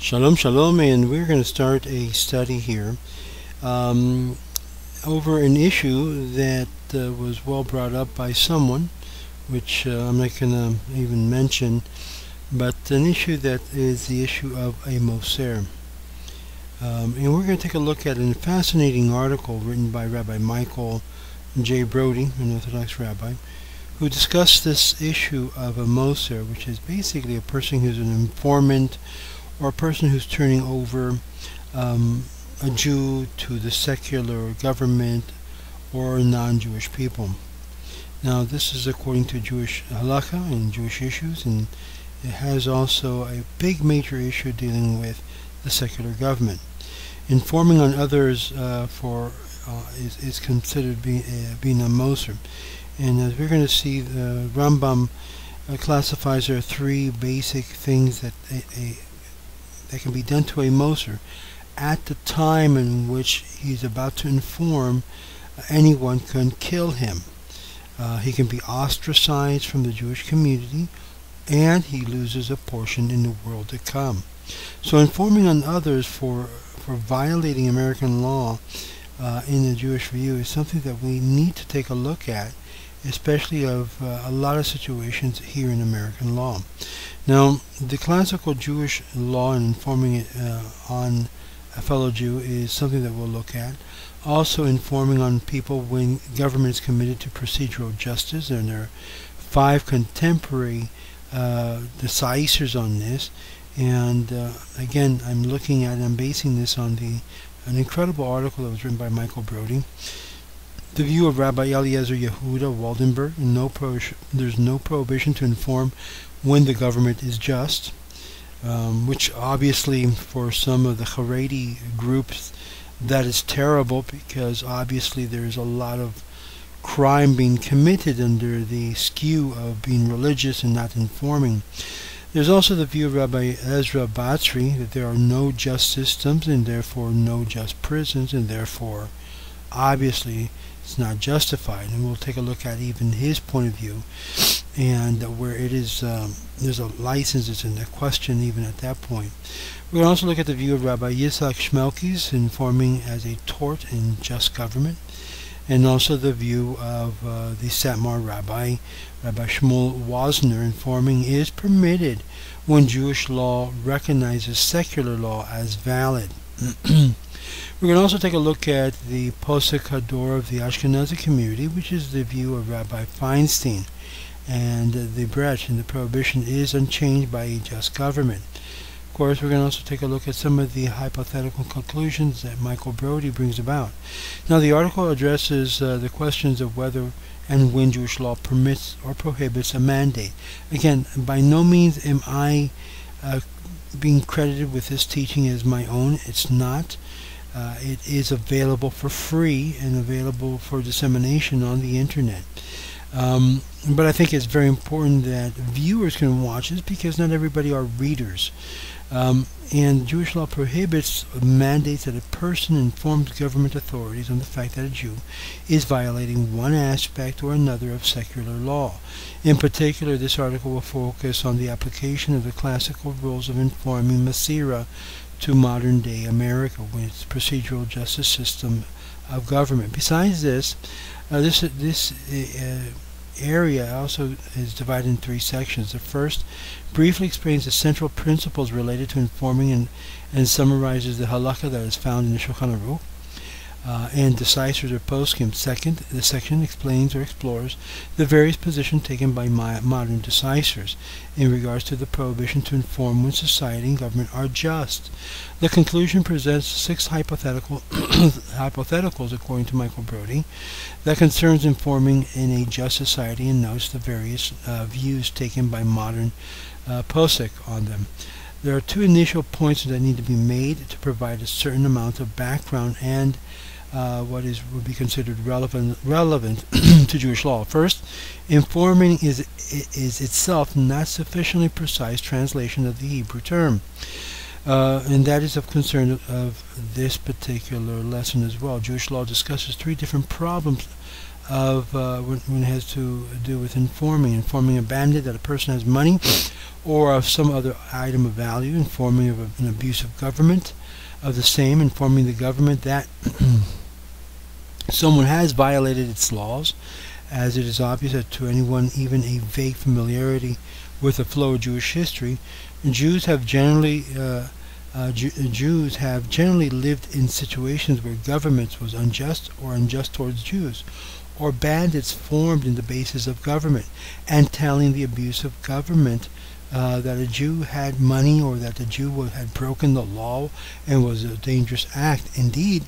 Shalom, shalom, and we're going to start a study here over an issue that was well brought up by someone, which I'm not going to even mention, but an issue that is the issue of a Moser. And we're going to take a look at a fascinating article written by Rabbi Michael J. Brody, an Orthodox rabbi, who discussed this issue of a Moser, which is basically a person who's an informant or a person who's turning over a Jew to the secular government or non-Jewish people. Now, this is according to Jewish halakha and Jewish issues, and it has also a big major issue dealing with the secular government. Informing on others is considered being a Moser. And as we're going to see, the Rambam classifies there are three basic things that can be done to a Moser at the time in which he's about to inform anyone can kill him. He can be ostracized from the Jewish community, and he loses a portion in the world to come. So informing on others for violating American law in the Jewish view is something that we need to take a look at, especially of a lot of situations here in American law. Now, the classical Jewish law and informing on a fellow Jew is something that we'll look at. Also informing on people when government is committed to procedural justice, and there are 5 contemporary decisors on this. And again, I'm basing this on an incredible article that was written by Michael Brody. The view of Rabbi Eliezer Yehuda Waldenberg, there's no prohibition to inform when the government is just, which obviously for some of the Haredi groups that is terrible, because obviously there's a lot of crime being committed under the skew of being religious and not informing. There's also the view of Rabbi Ezra Batsri that there are no just systems and therefore no just prisons, and therefore obviously it's not justified, and we'll take a look at even his point of view, and where it is there's a license that's in the question even at that point. We're going to also look at the view of Rabbi Yitzhak Shmelki's informing as a tort in just government, and also the view of the Satmar Rabbi Shmuel Wozner, informing is permitted when Jewish law recognizes secular law as valid. We're going to also take a look at the Posek Hador of the Ashkenazi community, which is the view of Rabbi Feinstein, and the breach and the prohibition is unchanged by a just government. Of course, we're going to also take a look at some of the hypothetical conclusions that Michael Brody brings about. Now, the article addresses the questions of whether and when Jewish law permits or prohibits a mandate. Again, by no means am I being credited with this teaching as my own. It's not. It is available for free and available for dissemination on the internet. But I think it's very important that viewers can watch this, because not everybody are readers. And Jewish law prohibits mandates that a person informs government authorities on the fact that a Jew is violating one aspect or another of secular law. In particular, this article will focus on the application of the classical rules of informing Masira to modern-day America with its procedural justice system of government. Besides this, this area also is divided in 3 sections. The first briefly explains the central principles related to informing and summarizes the halakha that is found in the Shulchan Aruch and decisors or poskim. Second, the section explains or explores the various positions taken by modern decisors in regards to the prohibition to inform when society and government are just. The conclusion presents 6 hypotheticals, according to Michael Brody, that concerns informing in a just society, and notes the various views taken by modern posek on them. There are 2 initial points that need to be made to provide a certain amount of background and what would be considered relevant to Jewish law. First, informing is itself not sufficiently precise translation of the Hebrew term, and that is of concern of this particular lesson as well. Jewish law discusses 3 different problems of when it has to do with informing a bandit that a person has money or of some other item of value, informing of an abuse of government of the same, informing the government that someone has violated its laws, as it is obvious that to anyone even a vague familiarity with the flow of Jewish history, Jews have generally lived in situations where governments was unjust or unjust towards Jews, or bandits formed in the basis of government, and telling the abuse of government that a Jew had money or that the Jew had broken the law and was a dangerous act. Indeed,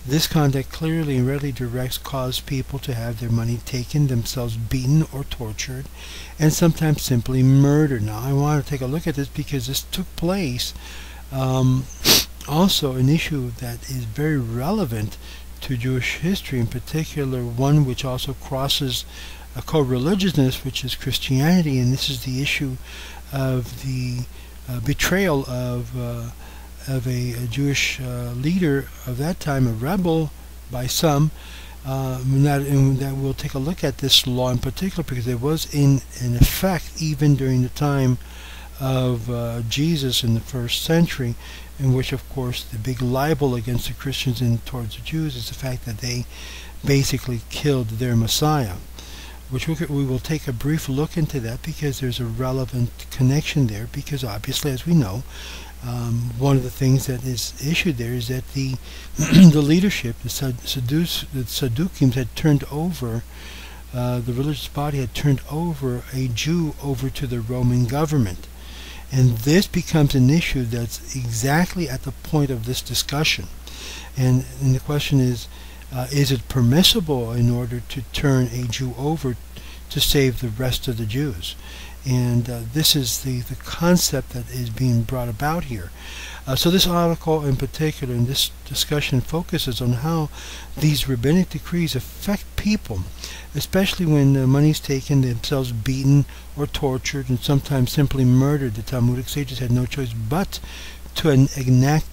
this conduct clearly and readily directs caused people to have their money taken, themselves beaten or tortured, and sometimes simply murdered. Now, I want to take a look at this because this took place. Also, an issue that is very relevant to Jewish history, in particular one which also crosses a co-religiousness, which is Christianity, and this is the issue of the betrayal of a Jewish leader of that time, a rebel by some, and that we'll take a look at this law in particular because it was in effect even during the time of Jesus in the first century, in which of course the big libel against the Christians and towards the Jews is the fact that they basically killed their Messiah, which we will take a brief look into that because there's a relevant connection there, because obviously, as we know, one of the things that is issued there is that the the leadership, the Sadducees had turned over, the religious body had turned over a Jew over to the Roman government. And this becomes an issue that's exactly at the point of this discussion. And the question is it permissible in order to turn a Jew over to save the rest of the Jews? And this is the concept that is being brought about here. So this article in particular, and this discussion, focuses on how these rabbinic decrees affect people, especially when money is taken, themselves beaten or tortured, and sometimes simply murdered. The Talmudic sages had no choice but to enact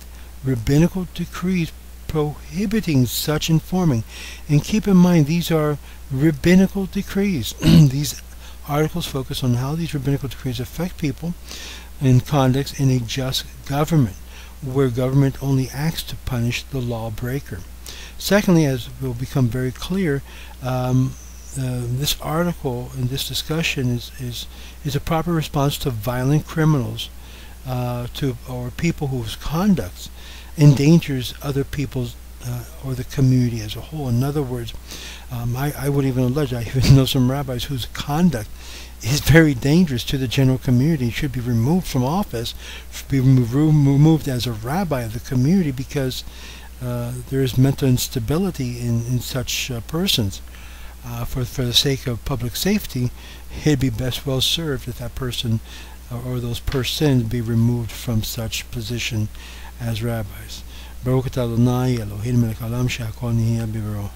rabbinical decrees prohibiting such informing. And keep in mind, these are rabbinical decrees. These articles focus on how these rabbinical decrees affect people and conducts in a just government, where government only acts to punish the lawbreaker. Secondly, as will become very clear, this article and this discussion is a proper response to violent criminals, or people whose conduct endangers other people's or the community as a whole. In other words, I would even allege, I even know some rabbis whose conduct is very dangerous to the general community, should be removed from office, be removed as a rabbi of the community, because there is mental instability in such persons. For the sake of public safety, it'd be best well served if that person or those persons be removed from such position as rabbis. Baruch atah Adonai Eloheinu melech haolam she'hakol nihiyeh b'dvaro.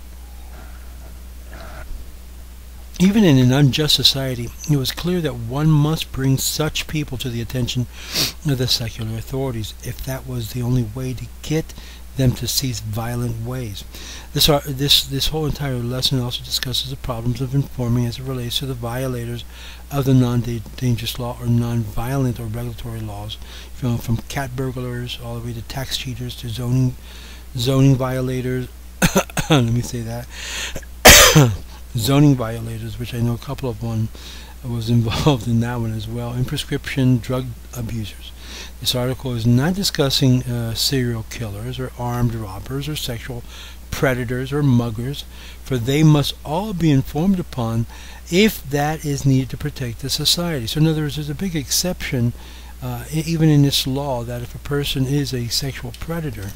Even in an unjust society, it was clear that one must bring such people to the attention of the secular authorities, if that was the only way to get them to cease violent ways. This whole entire lesson also discusses the problems of informing as it relates to the violators of the non-dangerous law or non-violent or regulatory laws, from cat burglars all the way to tax cheaters to zoning violators. Let me say that. Zoning violators, which I know a couple of one was involved in that one as well, and prescription drug abusers. This article is not discussing serial killers or armed robbers or sexual predators or muggers, for they must all be informed upon if that is needed to protect the society. So in other words, there's a big exception even in this law, that if a person is a sexual predator,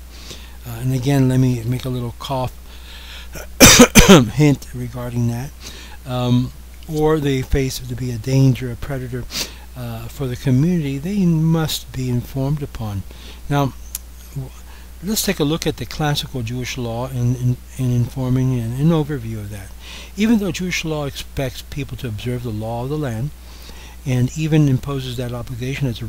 and again, let me make a little cough hint regarding that, or they face to be a danger, a predator for the community, they must be informed upon. Now, let's take a look at the classical Jewish law in informing and an overview of that. Even though Jewish law expects people to observe the law of the land, and even imposes that obligation as a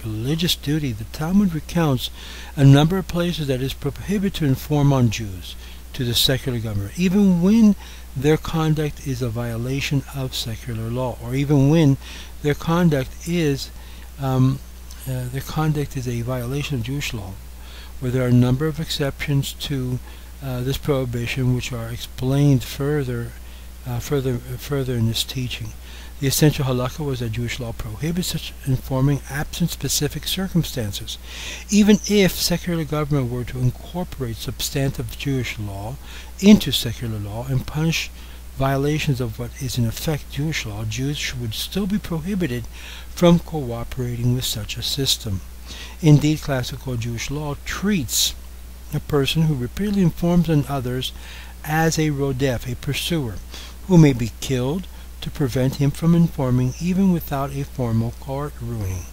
religious duty, the Talmud recounts a number of places that it is prohibited to inform on Jews, to the secular government, even when their conduct is a violation of secular law, or even when their conduct is a violation of Jewish law, where there are a number of exceptions to this prohibition, which are explained further in this teaching. The essential halakha was that Jewish law prohibits such informing absent specific circumstances. Even if secular government were to incorporate substantive Jewish law into secular law and punish violations of what is in effect Jewish law, Jews would still be prohibited from cooperating with such a system. Indeed, classical Jewish law treats a person who repeatedly informs on others as a rodef, a pursuer, who may be killed to prevent him from informing even without a formal court ruling.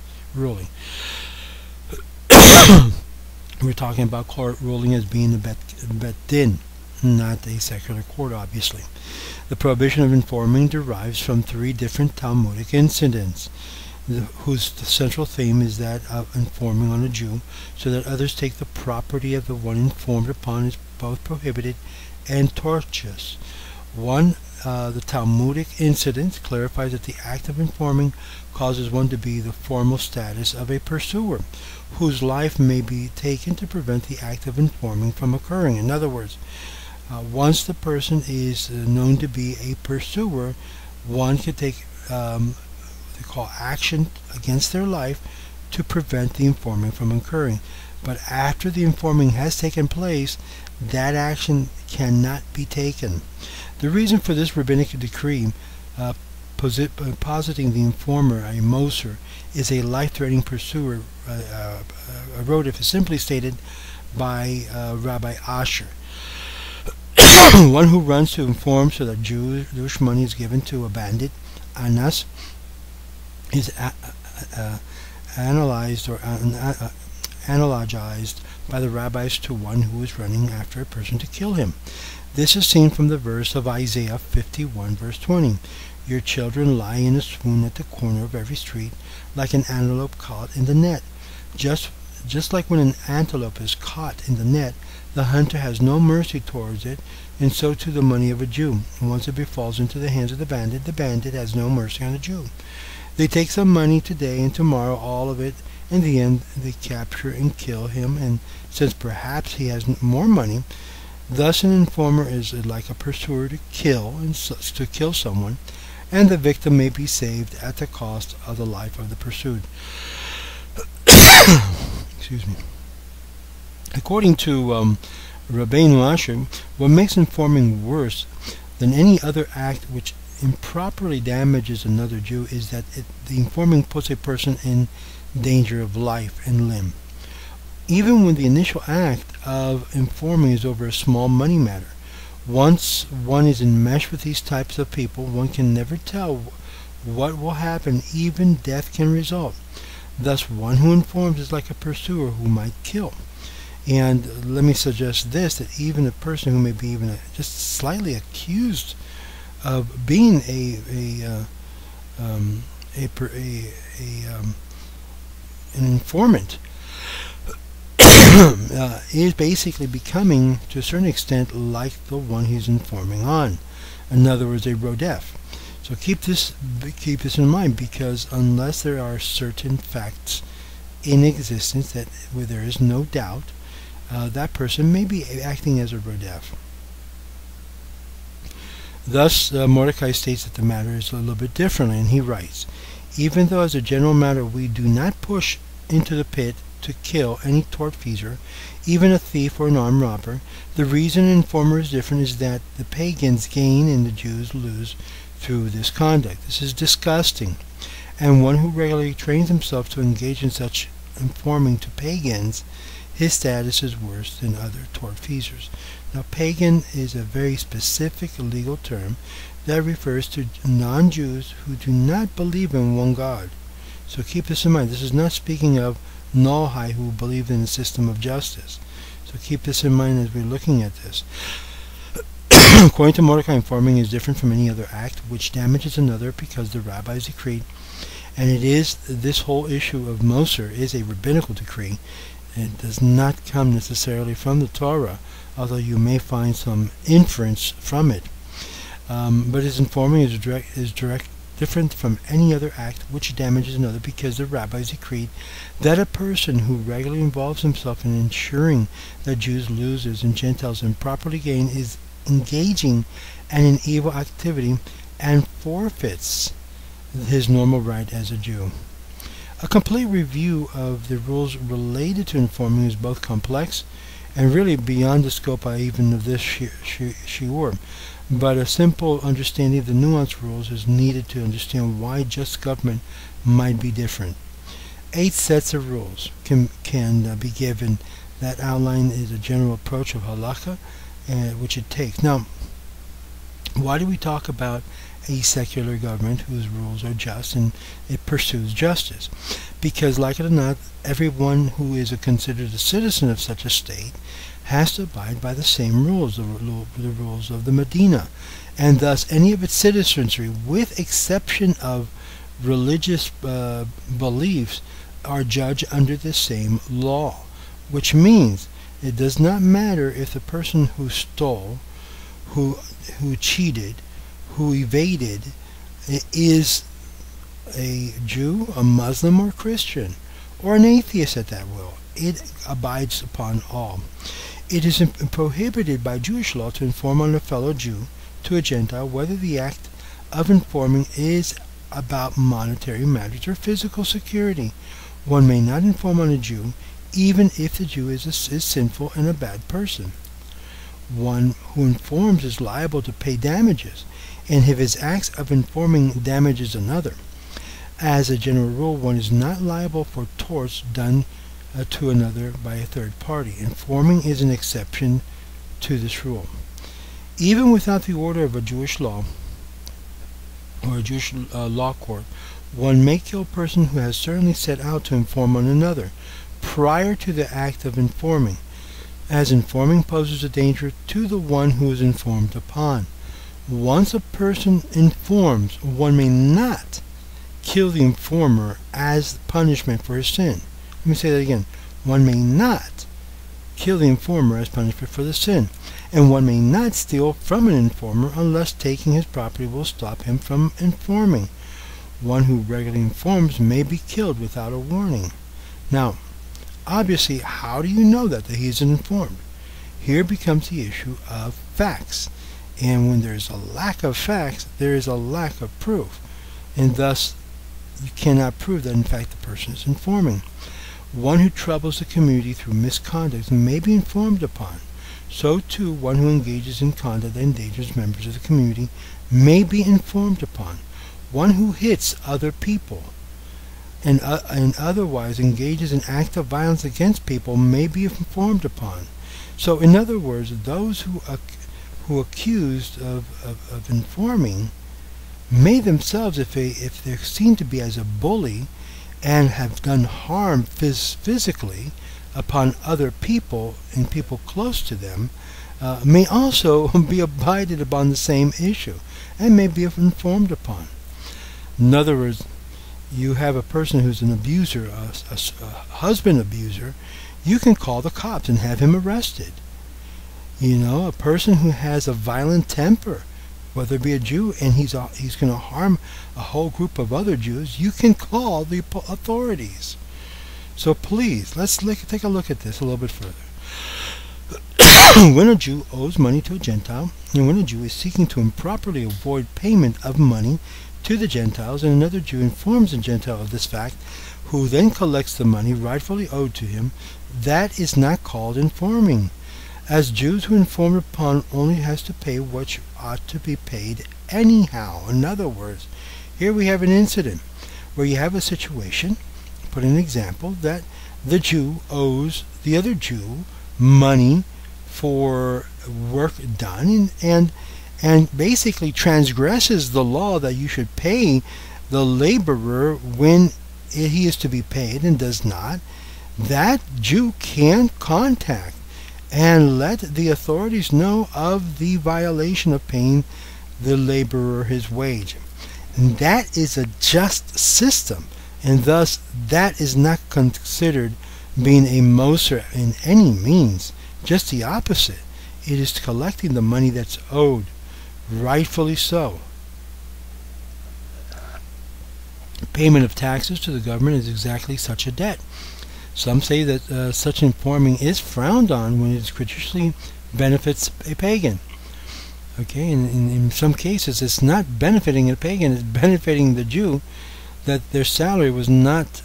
We're talking about court ruling as being a bet din, not a secular court, obviously. The prohibition of informing derives from 3 different Talmudic incidents, whose central theme is that of informing on a Jew, so that others take the property of the one informed upon is both prohibited and tortious. One, the Talmudic incident clarifies that the act of informing causes one to be the formal status of a pursuer, whose life may be taken to prevent the act of informing from occurring. In other words, once the person is known to be a pursuer, one can take what they call action against their life to prevent the informing from occurring. But after the informing has taken place, that action cannot be taken. The reason for this rabbinical decree positing the informer, a Moser, is a life-threatening pursuer, a rodef, is simply stated by Rabbi Asher. One who runs to inform so that Jewish money is given to a bandit, anas, is analyzed analogized by the rabbis to one who is running after a person to kill him. This is seen from the verse of Isaiah 51 verse 20. Your children lie in a swoon at the corner of every street, like an antelope caught in the net. Just like when an antelope is caught in the net, the hunter has no mercy towards it, and so too the money of a Jew. Once it falls into the hands of the bandit has no mercy on the Jew. They take some money today, and tomorrow all of it. In the end, they capture and kill him, and since perhaps he has more money, thus an informer is like a pursuer to kill someone, and the victim may be saved at the cost of the life of the pursued. Excuse me. According to Rabbeinu Asher, what makes informing worse than any other act which improperly damages another Jew is that the informing puts a person in danger of life and limb. Even when the initial act of informing is over a small money matter, once one is enmeshed with these types of people, one can never tell what will happen. Even death can result. Thus, one who informs is like a pursuer who might kill. And let me suggest this, that even a person who may be even just slightly accused of being an informant is basically becoming, to a certain extent, like the one he's informing on. In other words, a rodef. So keep this in mind, because unless there are certain facts in existence that where there is no doubt, that person may be acting as a rodef. Thus, Mordecai states that the matter is a little bit differently, and he writes, even though as a general matter we do not push into the pit to kill any tortfeasor, even a thief or an armed robber, the reason an informer is different is that the pagans gain and the Jews lose through this conduct. This is disgusting, and one who regularly trains himself to engage in such informing to pagans, his status is worse than other tortfeasors. Now, pagan is a very specific legal term that refers to non-Jews who do not believe in one God. So keep this in mind. This is not speaking of Noahide who believed in a system of justice. So keep this in mind as we're looking at this. According to Mordecai, informing is different from any other act which damages another because the rabbis decreed, and it is this whole issue of Moser is a rabbinical decree, It does not come necessarily from the Torah, although you may find some inference from it. But his informing is direct, different from any other act which damages another, because the rabbis decreed that a person who regularly involves himself in ensuring that Jews losers and Gentiles improperly gain is engaging in an evil activity and forfeits his normal right as a Jew. A complete review of the rules related to informing is both complex and really beyond the scope even of this shiur, but a simple understanding of the nuanced rules is needed to understand why just government might be different. 8 sets of rules can be given. That outline is a general approach of halakha, which it takes. Now, why do we talk about a secular government whose rules are just and it pursues justice? Because, like it or not, everyone who is considered a citizen of such a state has to abide by the same rules, the rules of the Medina, and thus any of its citizenry, with exception of religious beliefs, are judged under the same law, which means it does not matter if the person who stole, who cheated, who evaded is a Jew, a Muslim, or Christian, or an atheist at that will. It abides upon all. It is prohibited by Jewish law to inform on a fellow Jew to a Gentile, whether the act of informing is about monetary matters or physical security. One may not inform on a Jew, even if the Jew is sinful and a bad person. One who informs is liable to pay damages, and if his acts of informing damages another. As a general rule, one is not liable for torts done to another by a third party. Informing is an exception to this rule. Even without the order of a Jewish law or a Jewish law court, one may kill a person who has certainly set out to inform on another prior to the act of informing, as informing poses a danger to the one who is informed upon. Once a person informs, one may not kill the informer as punishment for his sin. Let me say that again. One may not kill the informer as punishment for the sin, and one may not steal from an informer unless taking his property will stop him from informing. One who regularly informs may be killed without a warning. Now, obviously, how do you know that he is informed? Here becomes the issue of facts, and when there is a lack of facts, there is a lack of proof, and thus you cannot prove that in fact the person is informing. One who troubles the community through misconduct may be informed upon. So too, one who engages in conduct that endangers members of the community may be informed upon. One who hits other people and otherwise engages in acts of violence against people may be informed upon. So, in other words, those who accused of informing may themselves, if they're seen to be as a bully and have done harm physically upon other people and people close to them, may also be abided upon the same issue and may be informed upon. In other words, you have a person who's an abuser, a husband abuser, you can call the cops and have him arrested. You know, a person who has a violent temper, whether it be a Jew and he's going to harm a whole group of other Jews, you can call the authorities. So please, let's take a look at this a little bit further. When a Jew owes money to a Gentile, and when a Jew is seeking to improperly avoid payment of money to the Gentiles, and another Jew informs the Gentile of this fact, who then collects the money rightfully owed to him, that is not called informing, as Jews who inform upon only has to pay what ought to be paid anyhow. In other words, here we have an incident where you have a situation, put an example, that the Jew owes the other Jew money for work done and basically transgresses the law that you should pay the laborer when he is to be paid and does not. That Jew can contact and let the authorities know of the violation of paying the laborer his wage. And that is a just system, and thus that is not considered being a Moser in any means. Just the opposite. It is collecting the money that's owed, rightfully so. Payment of taxes to the government is exactly such a debt. Some say that such informing is frowned on when it gratuitously benefits a pagan. Okay, in some cases it's not benefiting a pagan, it's benefiting the Jew that their salary was not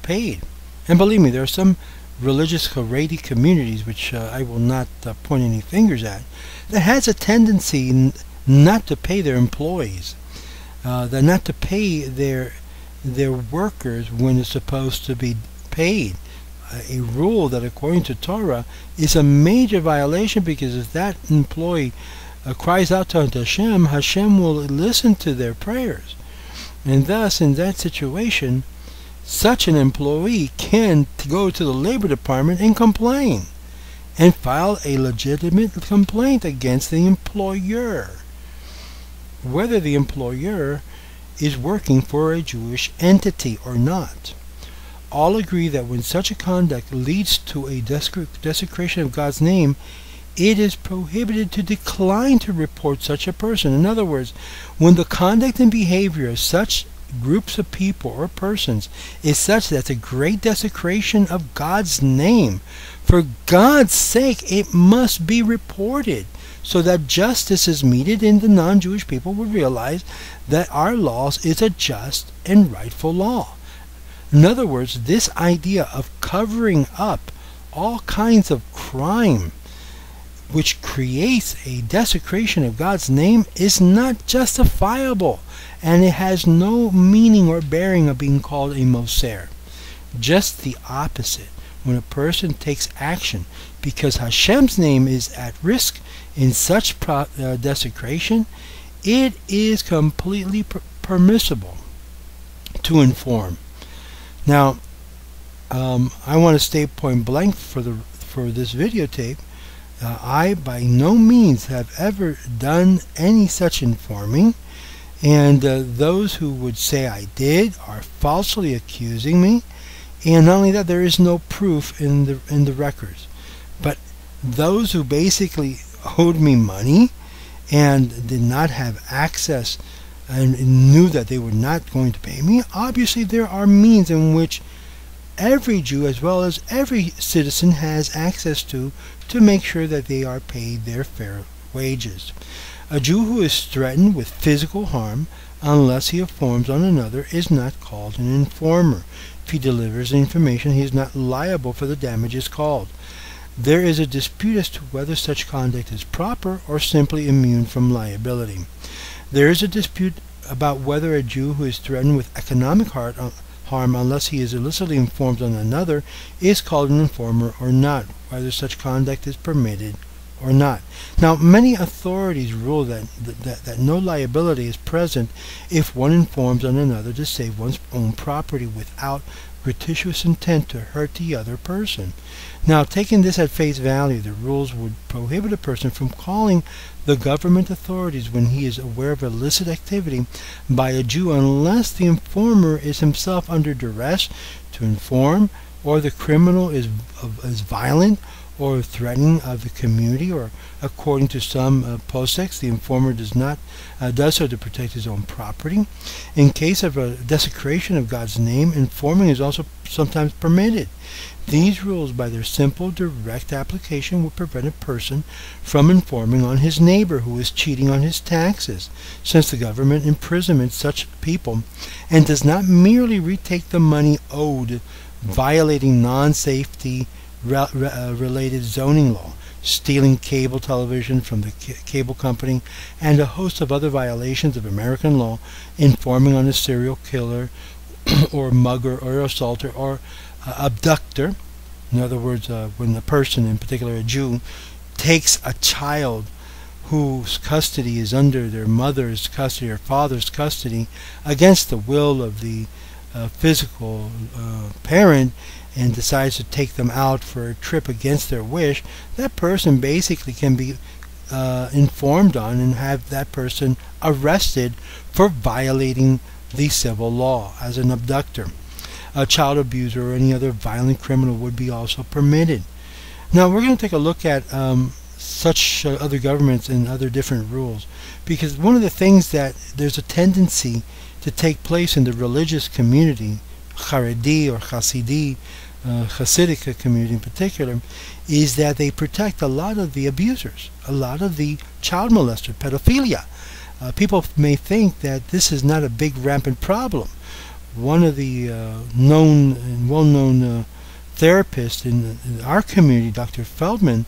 paid. And believe me, there are some religious Haredi communities, which I will not point any fingers at, that has a tendency not to pay their employees, that not to pay their workers when it's supposed to be paid. A rule that according to Torah is a major violation, because if that employee cries out to Hashem, Hashem will listen to their prayers. And thus, in that situation, such an employee can go to the Labor Department and complain, and file a legitimate complaint against the employer, whether the employer is working for a Jewish entity or not. All agree that when such a conduct leads to a desecration of God's name, it is prohibited to decline to report such a person. In other words, when the conduct and behavior of such groups of people or persons is such that it's a great desecration of God's name, for God's sake it must be reported, so that justice is meted and the non-Jewish people would realize that our laws is a just and rightful law. In other words, this idea of covering up all kinds of crime which creates a desecration of God's name is not justifiable, and it has no meaning or bearing of being called a Moser. Just the opposite. When a person takes action because Hashem's name is at risk in such desecration, it is completely permissible to inform. Now, I want to state point blank for this videotape, I by no means have ever done any such informing, and those who would say I did are falsely accusing me. And not only that, there is no proof in the records. But those who basically owed me money and did not have access and knew that they were not going to pay me, obviously there are means in which every Jew as well as every citizen has access to make sure that they are paid their fair wages. A Jew who is threatened with physical harm unless he informs on another is not called an informer. If he delivers information, he is not liable for the damages called. There is a dispute as to whether such conduct is proper or simply immune from liability. There is a dispute about whether a Jew who is threatened with economic harm unless he is illicitly informed on another is called an informer or not, whether such conduct is permitted or not. Now, many authorities rule that no liability is present if one informs on another to save one's own property without gratuitous intent to hurt the other person. Now, taking this at face value, the rules would prohibit a person from calling the government authorities when he is aware of illicit activity by a Jew unless the informer is himself under duress to inform, or the criminal is violent or threatening of the community, or according to some poseks, the informer does so to protect his own property. In case of a desecration of God's name, informing is also sometimes permitted. These rules, by their simple, direct application, will prevent a person from informing on his neighbor who is cheating on his taxes, since the government imprisons such people and does not merely retake the money owed, violating non-safety related zoning law, stealing cable television from the cable company, and a host of other violations of American law, informing on a serial killer or mugger or assaulter or abductor. In other words, when a person, in particular a Jew, takes a child whose custody is under their mother's custody or father's custody against the will of the physical parent, and decides to take them out for a trip against their wish, that person basically can be informed on and have that person arrested for violating the civil law as an abductor. a child abuser or any other violent criminal would be also permitted. Now we're going to take a look at such other governments and other different rules, because one of the things that there's a tendency to take place in the religious community, Haredi or Hasidic community in particular, is that they protect a lot of the abusers, a lot of the child molesters, pedophilia. People may think that this is not a big rampant problem. One of the known and well-known therapists in our community, Dr. Feldman,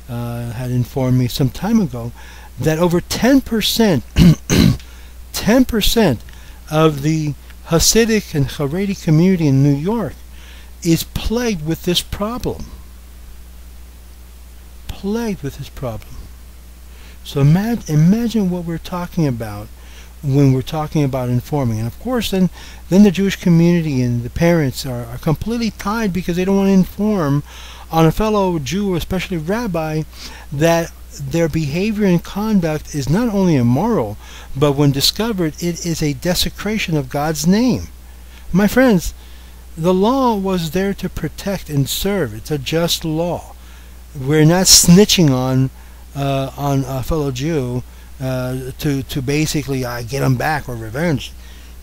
had informed me some time ago that over 10% 10% of the Hasidic and Haredi community in New York is plagued with this problem. Plagued with this problem. So imagine what we're talking about when we're talking about informing. And of course then the Jewish community and the parents are completely tied, because they don't want to inform on a fellow Jew, especially rabbi, that their behavior and conduct is not only immoral, but when discovered, it is a desecration of God's name. My friends, the law was there to protect and serve. It's a just law. We're not snitching on a fellow Jew to basically get them back or revenge.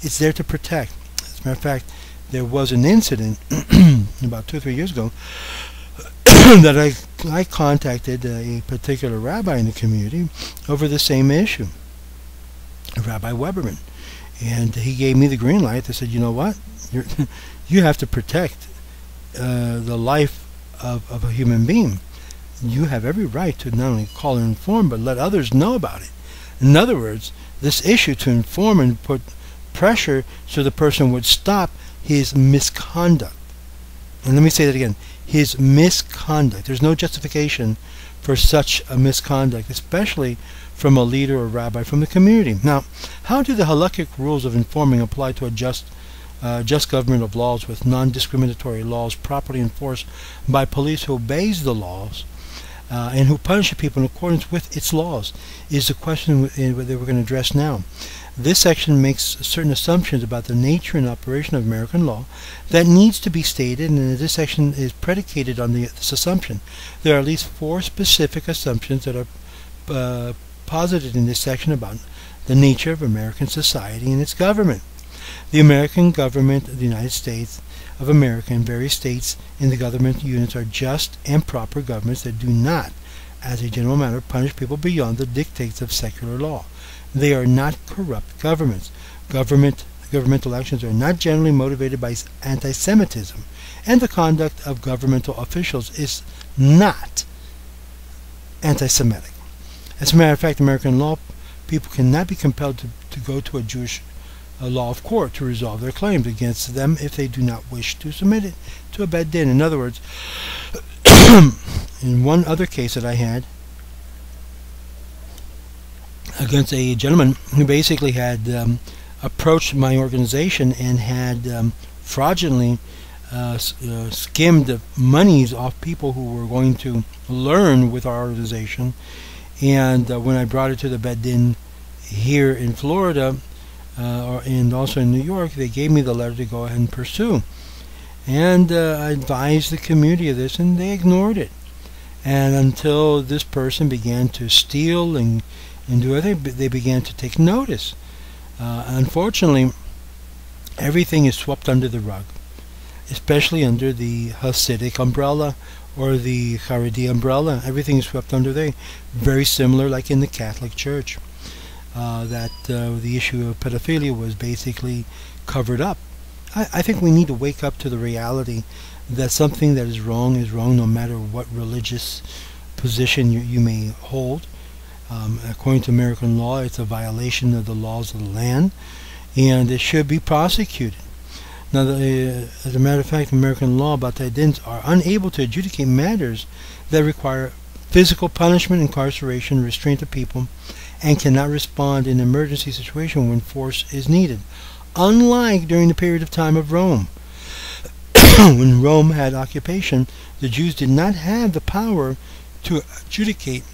It's there to protect. As a matter of fact, there was an incident about 2 or 3 years ago that I contacted a particular rabbi in the community over the same issue, Rabbi Weberman, and he gave me the green light. They said, you know what, you have to protect the life of a human being. You have every right to not only call and inform, but let others know about it. In other words, this issue to inform and put pressure so the person would stop his misconduct. And let me say that again, his misconduct. There's no justification for such a misconduct, especially from a leader or rabbi from the community. Now, how do the halakhic rules of informing apply to a just government of laws with non-discriminatory laws properly enforced by police who obeys the laws and who punish people in accordance with its laws, is the question that we're going to address now. This section makes certain assumptions about the nature and operation of American law that needs to be stated, and this section is predicated on this assumption. There are at least 4 specific assumptions that are posited in this section about the nature of American society and its government. The American government of the United States of America and various states in the government units are just and proper governments that do not, as a general matter, punish people beyond the dictates of secular law. They are not corrupt governments. Governmental actions are not generally motivated by anti-Semitism, and the conduct of governmental officials is not anti-Semitic. As a matter of fact, American law, people cannot be compelled to go to a Jewish law of court to resolve their claims against them if they do not wish to submit it to a bed din. In other words, in one other case that I had against a gentleman who basically had approached my organization and had fraudulently skimmed the monies off people who were going to learn with our organization, and when I brought it to the bed din here in Florida and also in New York, they gave me the letter to go ahead and pursue. And I advised the community of this, and they ignored it. And until this person began to steal and do everything, they began to take notice. Unfortunately, everything is swept under the rug, especially under the Hasidic umbrella or the Haredi umbrella. Everything is swept under there. Very similar like in the Catholic Church. The issue of pedophilia was basically covered up. I think we need to wake up to the reality that something that is wrong no matter what religious position you may hold. According to American law, it's a violation of the laws of the land, and it should be prosecuted. Now, as a matter of fact, American law, Batei Dins, are unable to adjudicate matters that require physical punishment, incarceration, restraint of people, and cannot respond in an emergency situation when force is needed, unlike during the period of time of Rome. When Rome had occupation, the Jews did not have the power to adjudicate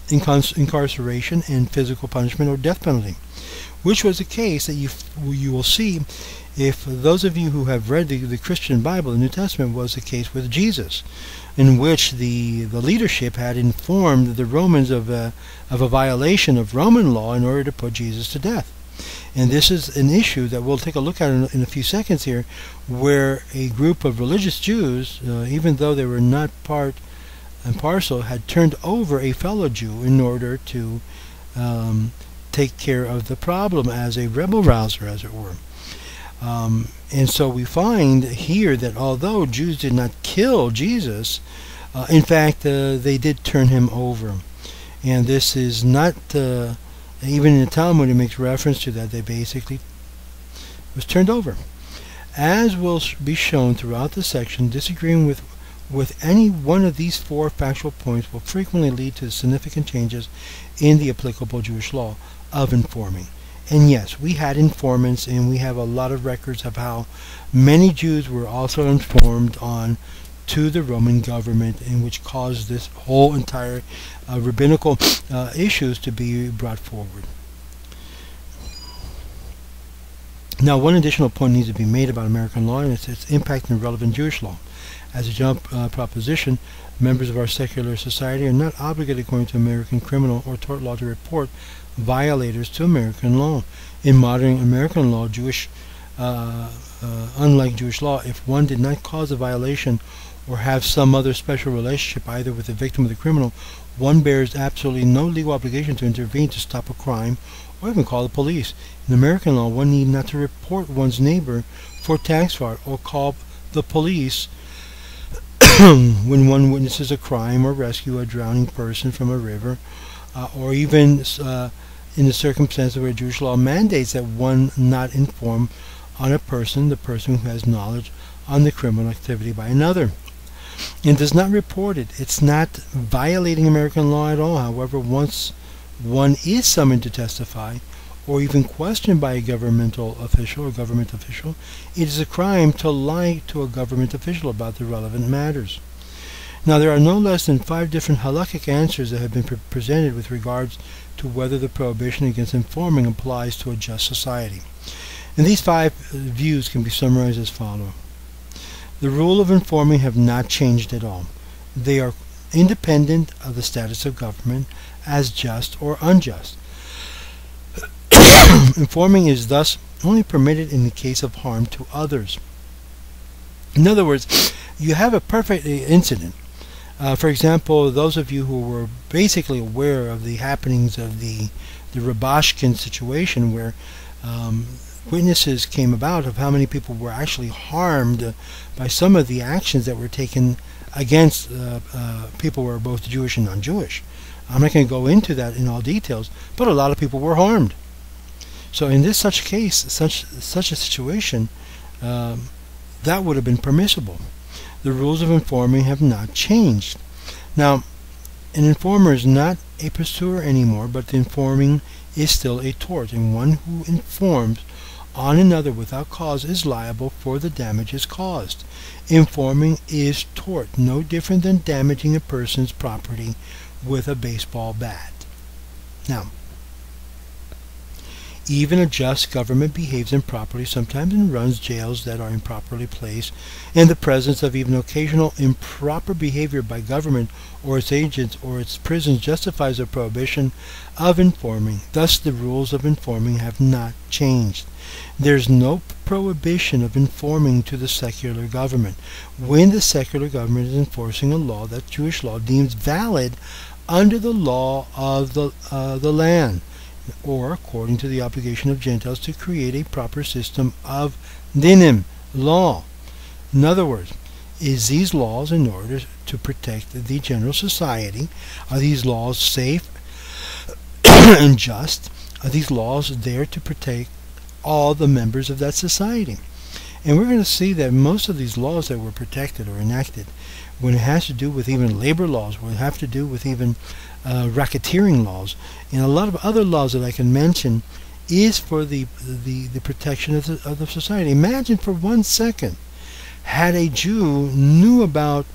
incarceration and physical punishment or death penalty, which was the case that you will see If those of you who have read the Christian Bible, the New Testament was the case with Jesus, in which the leadership had informed the Romans of a violation of Roman law in order to put Jesus to death. And this is an issue that we'll take a look at in a few seconds here, where a group of religious Jews, even though they were not part and parcel, had turned over a fellow Jew in order to take care of the problem as a rebel rouser, as it were. And so we find here that although Jews did not kill Jesus, in fact, they did turn him over. And this is not, even in the Talmud it makes reference to that. They basically was turned over. As will be shown throughout the section, disagreeing with any one of these four factual points will frequently lead to significant changes in the applicable Jewish law of informing. And yes, we had informants, and we have a lot of records of how many Jews were also informed on to the Roman government, in which caused this whole entire rabbinical issues to be brought forward. Now, one additional point needs to be made about American law, and it's its impact on relevant Jewish law. As a general proposition, members of our secular society are not obligated according to American criminal or tort law to report violators to American law. In modern American law, unlike Jewish law, if one did not cause a violation or have some other special relationship either with the victim or the criminal, one bears absolutely no legal obligation to intervene to stop a crime or even call the police. In American law, one need not to report one's neighbor for tax fraud or call the police when one witnesses a crime or rescue a drowning person from a river, or even in the circumstance where Jewish law mandates that one not inform on the person who has knowledge on the criminal activity by another, and does not report it. It's not violating American law at all. However, once one is summoned to testify or even questioned by a governmental official or government official, it is a crime to lie to a government official about the relevant matters. Now, there are no less than 5 different halakhic answers that have been presented with regards to whether the prohibition against informing applies to a just society. And these 5 views can be summarized as follows. The rule of informing have not changed at all. They are independent of the status of government as just or unjust. Informing is thus only permitted in the case of harm to others. In other words, you have a perfect incident. For example, those of you who were basically aware of the happenings of the Rabashkin situation, where witnesses came about of how many people were actually harmed by some of the actions that were taken against people who were both Jewish and non-Jewish. I'm not going to go into that in all details, but a lot of people were harmed. So in this such a situation, that would have been permissible. The rules of informing have not changed. Now, an informer is not a pursuer anymore, but the informing is still a tort, and one who informs on another without cause is liable for the damages caused. Informing is tort, no different than damaging a person's property with a baseball bat. Now, even a just government behaves improperly sometimes and runs jails that are improperly placed, and the presence of even occasional improper behavior by government or its agents or its prisons justifies a prohibition of informing. Thus, the rules of informing have not changed. There's no prohibition of informing to the secular government when the secular government is enforcing a law that Jewish law deems valid under the law of the land, or according to the obligation of Gentiles to create a proper system of dinim, law. In other words, is these laws in order to protect the general society? Are these laws safe and just? Are these laws there to protect all the members of that society? And we're going to see that most of these laws that were protected or enacted, when it has to do with even labor laws, when it have to do with even racketeering laws, and a lot of other laws that I can mention, is for the protection of the society. Imagine for 1 second, had a Jew knew about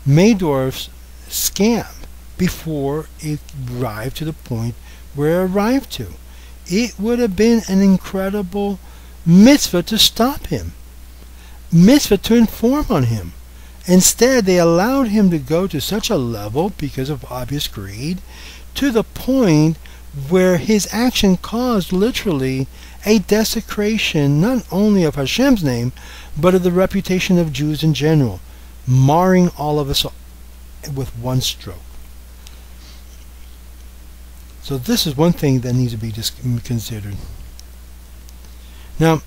Maydorf's scam before it arrived to the point where it arrived to. It would have been an incredible mitzvah to stop him, mitzvah to inform on him. Instead, they allowed him to go to such a level, because of obvious greed, to the point where his action caused literally a desecration not only of Hashem's name, but of the reputation of Jews in general, marring all of us with one stroke. So this is one thing that needs to be considered. Now,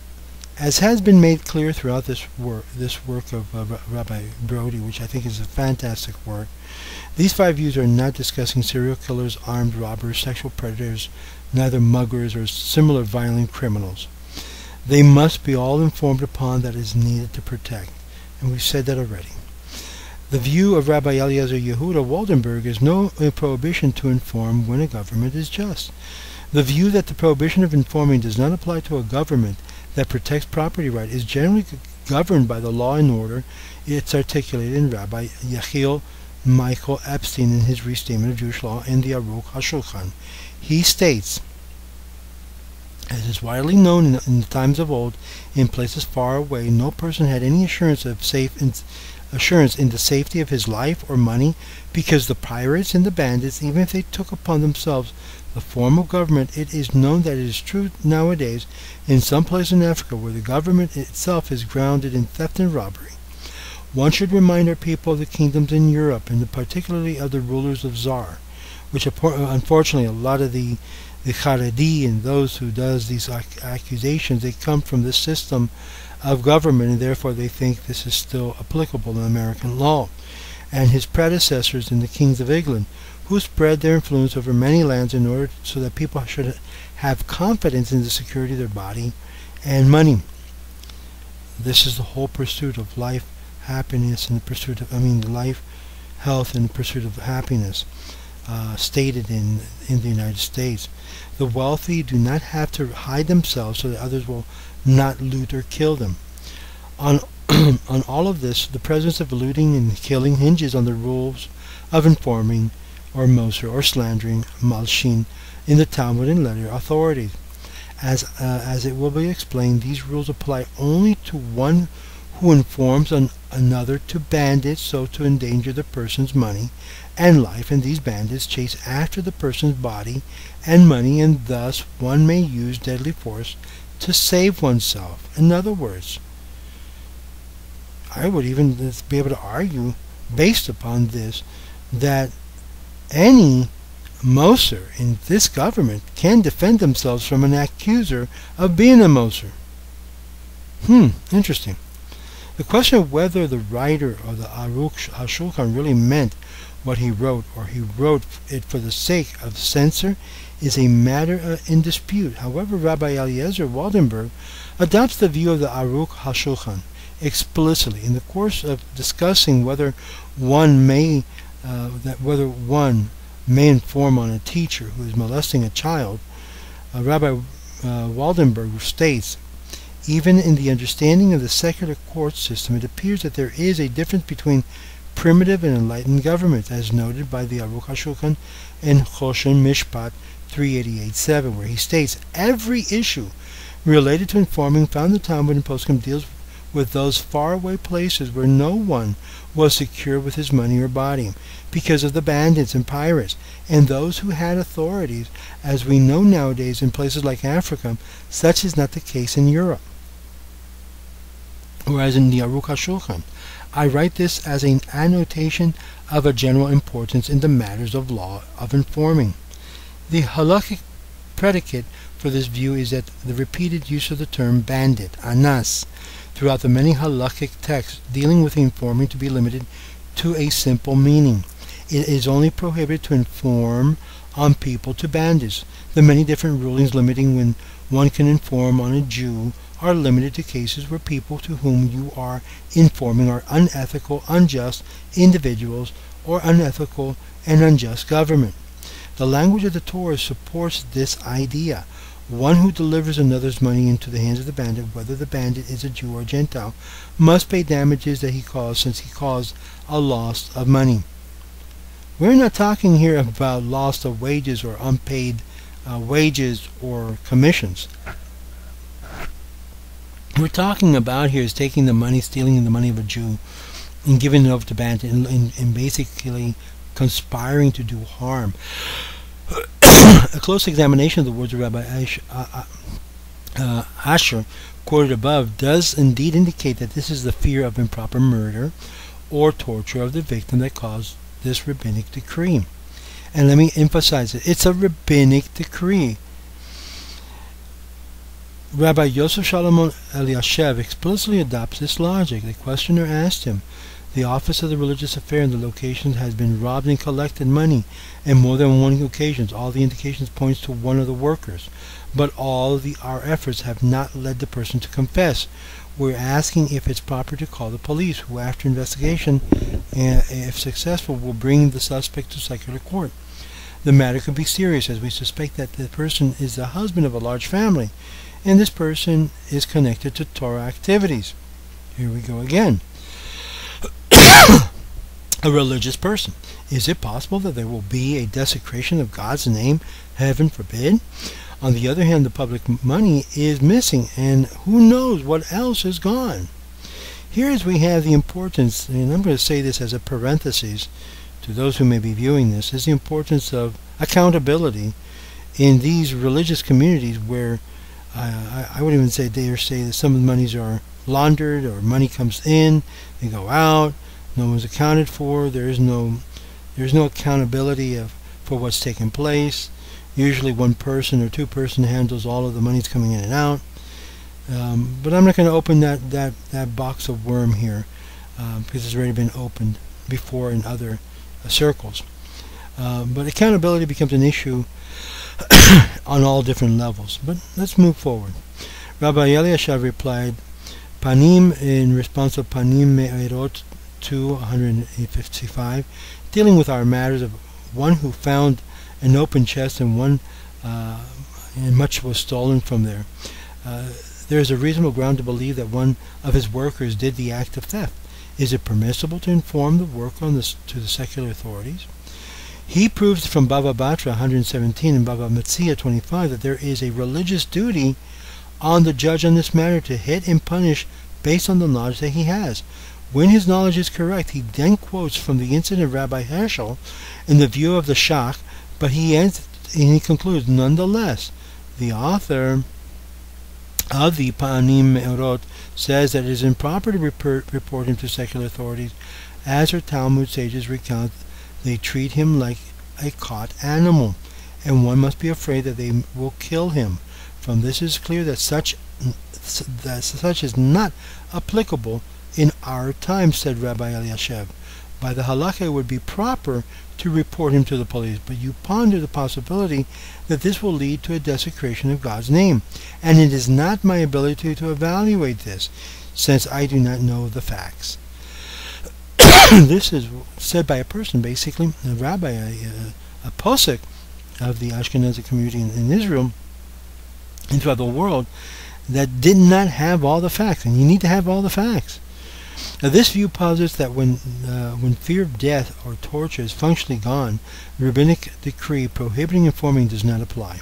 as has been made clear throughout this work of Rabbi Brody, which I think is a fantastic work, these 5 views are not discussing serial killers, armed robbers, sexual predators, neither muggers or similar violent criminals. They must be all informed upon that is needed to protect, and we've said that already. The view of Rabbi Eliezer Yehuda Waldenberg is no prohibition to inform when a government is just. The view that the prohibition of informing does not apply to a government that protects property right is generally governed by the law and order. It's articulated in Rabbi Yechiel Michael Epstein in his Restatement of Jewish Law in the Aruch HaShulchan. He states, as is widely known in the times of old, in places far away, no person had any assurance in the safety of his life or money, because the pirates and the bandits, even if they took upon themselves the form of government, it is known that it is true nowadays in some place in Africa where the government itself is grounded in theft and robbery. One should remind our people of the kingdoms in Europe, and particularly of the rulers of Tsar, which unfortunately a lot of the Haredi and those who does these accusations, they come from this system of government, and therefore they think this is still applicable in American law. And his predecessors in the kings of England, who spread their influence over many lands in order so that people should have confidence in the security of their body and money. This is the whole pursuit of life, happiness, and the pursuit of, life, health, and the pursuit of happiness, stated in the United States. The wealthy do not have to hide themselves so that others will not loot or kill them. On all of this, the presence of looting and killing hinges on the rules of informing, or Moser, or slandering, malshin, in the Talmud and later authorities. As it will be explained, these rules apply only to one who informs another to bandits, so to endanger the person's money and life, and these bandits chase after the person's body and money, and thus one may use deadly force to save oneself. In other words, I would even be able to argue, based upon this, that any Moser in this government can defend themselves from an accuser of being a Moser. Interesting. The question of whether the writer of the Aruch HaShulchan really meant what he wrote, or he wrote it for the sake of censor, is a matter in dispute. However, Rabbi Eliezer Waldenberg adopts the view of the Aruch HaShulchan explicitly in the course of discussing whether one may inform on a teacher who is molesting a child. Rabbi Waldenberg states, even in the understanding of the secular court system, it appears that there is a difference between primitive and enlightened government, as noted by the Aruch HaShulchan in Choshen Mishpat 388.7, where he states, every issue related to informing found in the Talmud and Poskim deals with those faraway places where no one was secure with his money or body because of the bandits and pirates, and those who had authorities, as we know nowadays in places like Africa. Such is not the case in Europe. Whereas in the Aruch HaShulchan, I write this as an annotation of a general importance in the matters of law of informing. The halakhic predicate for this view is that the repeated use of the term bandit, anas, throughout the many halakhic texts dealing with informing to be limited to a simple meaning. It is only prohibited to inform on people to bandits. The many different rulings limiting when one can inform on a Jew are limited to cases where people to whom you are informing are unethical, unjust individuals, or unethical and unjust government. The language of the Torah supports this idea. One who delivers another's money into the hands of the bandit, whether the bandit is a Jew or a Gentile, must pay damages that he caused, since he caused a loss of money. We're not talking here about loss of wages or unpaid wages or commissions. we're talking about here is taking the money, stealing the money of a Jew, and giving it over to bandit, and basically conspiring to do harm. A close examination of the words of Rabbi Asher, quoted above, does indeed indicate that this is the fear of improper murder or torture of the victim that caused this rabbinic decree. And let me emphasize it. It's a rabbinic decree. Rabbi Yosef Shalom Eliashev explicitly adopts this logic. The questioner asked him, the office of the religious affair and the location has been robbed and collected money in more than one occasion. All the indications points to one of the workers, but all our efforts have not led the person to confess. We're asking if it's proper to call the police, who after investigation, if successful, will bring the suspect to secular court. The matter could be serious, as we suspect that the person is the husband of a large family, and this person is connected to Torah activities. Here we go again. A religious person. Is it possible that there will be a desecration of God's name? Heaven forbid. On the other hand, the public money is missing, and who knows what else is gone. Here as we have the importance, and I'm going to say this as a parenthesis to those who may be viewing this, is the importance of accountability in these religious communities where I would even say dare say that some of the monies are laundered, or money comes in, they go out, no one's accounted for, there's no accountability for what's taking place. Usually one person or two person handles all of the monies coming in and out. But I'm not going to open that box of worm here because it's already been opened before in other circles. But accountability becomes an issue on all different levels. But let's move forward. Rabbi Eliashav replied, Panim, in response to Panim Me'erot 255, dealing with our matters of one who found an open chest and much was stolen from there. There is a reasonable ground to believe that one of his workers did the act of theft. Is it permissible to inform the worker to the secular authorities? He proves from Bava Batra 117 and Bava Metzia 25 that there is a religious duty on the judge on this matter to hit and punish based on the knowledge that he has. When his knowledge is correct, he then quotes from the incident of Rabbi Herschel in the view of the Shach, but he concludes, nonetheless, the author of the Panim Me'orot says that it is improper to report him to secular authorities, as her Talmud sages recount. They treat him like a caught animal, and one must be afraid that they will kill him. From this is clear that such is not applicable in our time, said Rabbi Eliashev. By the halakha, it would be proper to report him to the police, but you ponder the possibility that this will lead to a desecration of God's name, and it is not my ability to evaluate this, since I do not know the facts. This is said by a person, basically, a rabbi, a posek of the Ashkenazi community in Israel and throughout the world, that did not have all the facts, and you need to have all the facts. Now, this view posits that when fear of death or torture is functionally gone, the rabbinic decree prohibiting informing does not apply.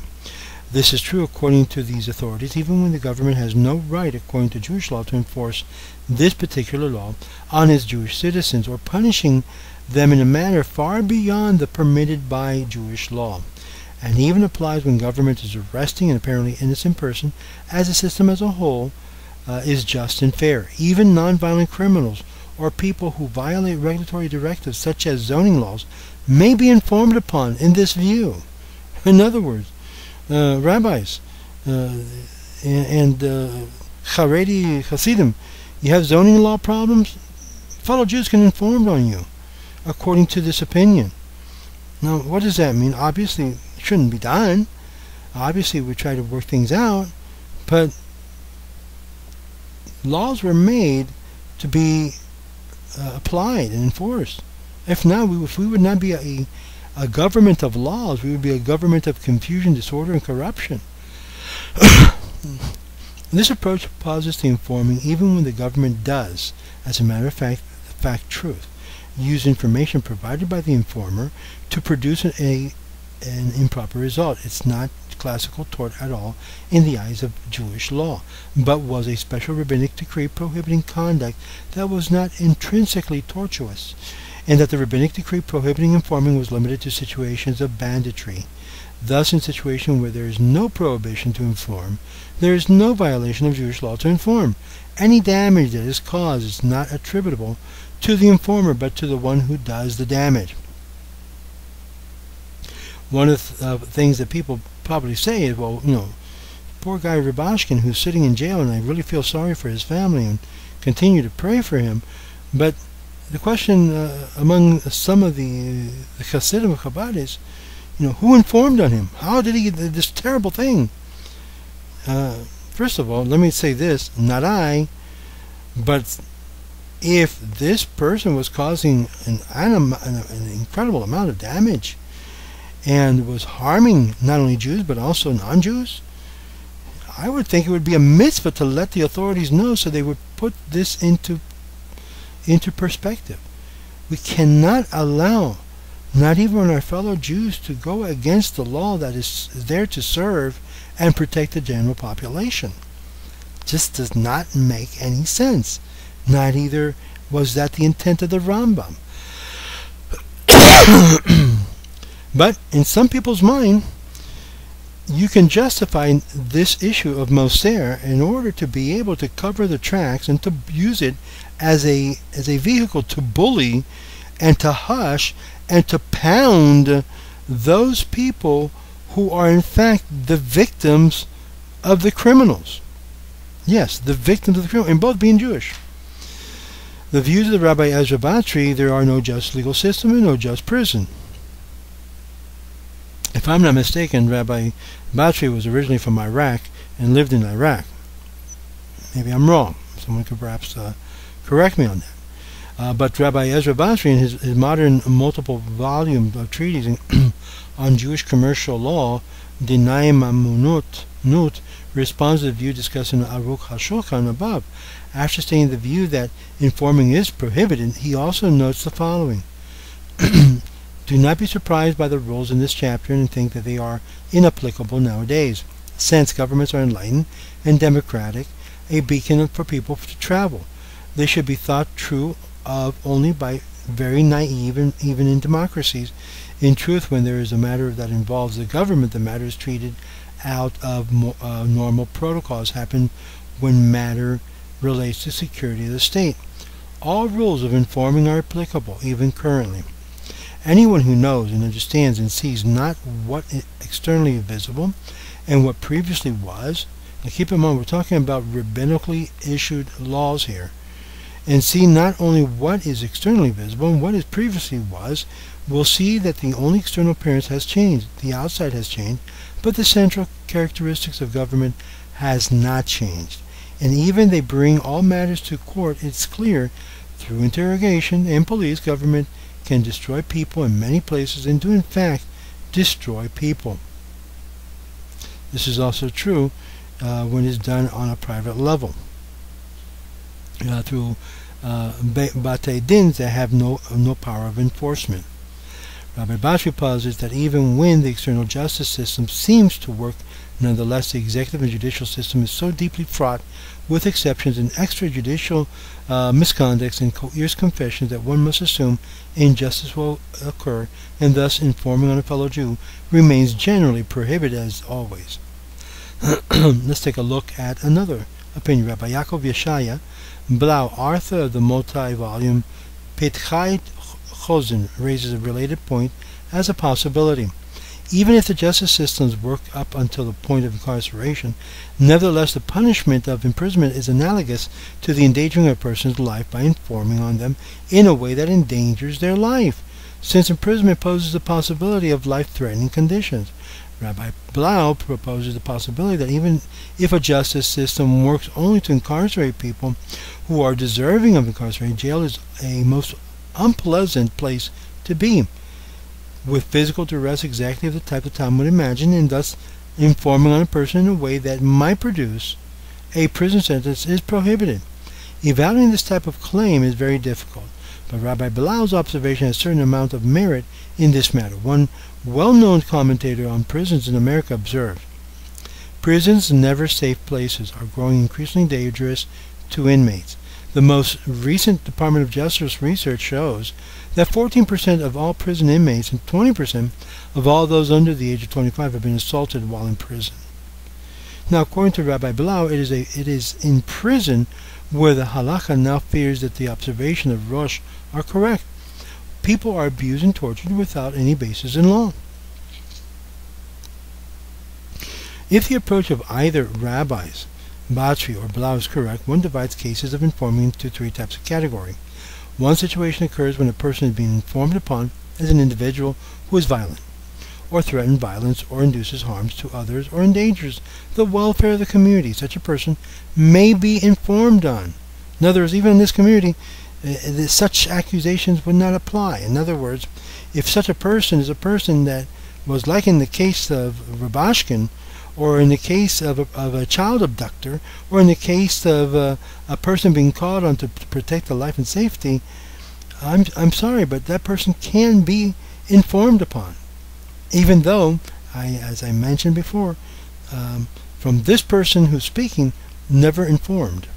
This is true according to these authorities, even when the government has no right, according to Jewish law, to enforce this particular law on its Jewish citizens, or punishing them in a manner far beyond the permitted by Jewish law. And even applies when government is arresting an apparently innocent person, as the system as a whole is just and fair. Even non-violent criminals or people who violate regulatory directives such as zoning laws may be informed upon in this view. In other words, rabbis and Haredi Hasidim, you have zoning law problems, fellow Jews can inform on you according to this opinion. Now, what does that mean? Obviously, it shouldn't be done. Obviously, we try to work things out, but laws were made to be applied and enforced. If not, we would not be a government of laws. We would be a government of confusion, disorder, and corruption. This approach posits the informing even when the government does, as a matter of fact truth, use information provided by the informer to produce a an improper result. It's not classical tort at all in the eyes of Jewish law, but was a special rabbinic decree prohibiting conduct that was not intrinsically tortuous, and that the rabbinic decree prohibiting informing was limited to situations of banditry. Thus, in situations where there is no prohibition to inform, there is no violation of Jewish law to inform. Any damage that is caused is not attributable to the informer, but to the one who does the damage. One of the things that people probably say is, well, poor guy Rubashkin who's sitting in jail, and I really feel sorry for his family and continue to pray for him. But the question among some of the Hasidim of Chabad is, who informed on him? How did he get this terrible thing? First of all, let me say this, not I, but if this person was causing an incredible amount of damage and was harming not only Jews but also non-Jews, I would think it would be a mitzvah to let the authorities know so they would put this into perspective. We cannot allow, not even our fellow Jews, to go against the law that is there to serve and protect the general population. Just does not make any sense. Not either was that the intent of the Rambam. But in some people's mind, you can justify this issue of Moser in order to be able to cover the tracks and to use it as a vehicle to bully and to hush and to pound those people who are in fact the victims of the criminals. Yes, the victims of the criminals, and both being Jewish. The views of the Rabbi Ezra Batri, there are no just legal system and no just prison. If I'm not mistaken, Rabbi Batri was originally from Iraq and lived in Iraq. Maybe I'm wrong. Someone could perhaps correct me on that. But Rabbi Ezra Batri, in his modern multiple volume of treatise on Jewish commercial law, Dinayim Amunut, responds to the view discussed in Aruch HaShulchan above. After stating the view that informing is prohibited, he also notes the following. Do not be surprised by the rules in this chapter and think that they are inapplicable nowadays, since governments are enlightened and democratic, a beacon for people to travel. They should be thought true of only by very naive, and even in democracies. In truth, when there is a matter that involves the government, the matter is treated out of normal protocols happen when matter relates to security of the state. All rules of informing are applicable, even currently. Anyone who knows and understands and sees not what is externally visible and what previously was, now keep in mind we're talking about rabbinically issued laws here, and see not only what is externally visible and what is previously was, will see that the only external appearance has changed, the outside has changed, but the central characteristics of government has not changed. And even they bring all matters to court, it's clear, through interrogation and police, government can destroy people in many places and do in fact destroy people. This is also true when it's done on a private level through Batei Dins that have no power of enforcement. Rabbi Batri posits that even when the external justice system seems to work, nonetheless the executive and judicial system is so deeply fraught with exceptions and extrajudicial misconducts and coerced confessions that one must assume injustice will occur, and thus informing on a fellow Jew remains generally prohibited as always. Let's take a look at another opinion. Rabbi Yaakov Yeshaya Blau, author of the multi-volume Petchai Chosin, raises a related point as a possibility. Even if the justice systems work up until the point of incarceration, nevertheless the punishment of imprisonment is analogous to the endangering of a person's life by informing on them in a way that endangers their life, since imprisonment poses the possibility of life-threatening conditions. Rabbi Blau proposes the possibility that even if a justice system works only to incarcerate people who are deserving of incarceration, jail is a most unpleasant place to be, with physical duress exactly of the type the Talmud would imagine, and thus informing on a person in a way that might produce a prison sentence is prohibited. Evaluating this type of claim is very difficult, But Rabbi Bilau's observation has a certain amount of merit in this matter. One well-known commentator on prisons in America observed, "Prisons, never safe places, are growing increasingly dangerous to inmates. The most recent Department of Justice research shows that 14% of all prison inmates and 20% of all those under the age of 25 have been assaulted while in prison." Now, according to Rabbi Bilau, it is in prison where the halakha now fears that the observation of Rosh are correct. People are abused and tortured without any basis in law. If the approach of either rabbis, Batri or Bilau, is correct, one divides cases of informing into three types of category. One situation occurs when a person is being informed upon as an individual who is violent, or threatens violence, or induces harms to others, or endangers the welfare of the community. Such a person may be informed on. In other words, even in this community, such accusations would not apply. In other words, if such a person is a person that was like in the case of Rabashkin, or in the case of a child abductor, or in the case of a person being called on to protect the life and safety, I'm sorry, but that person can be informed upon. Even though, as I mentioned before, from this person who's speaking, never informed.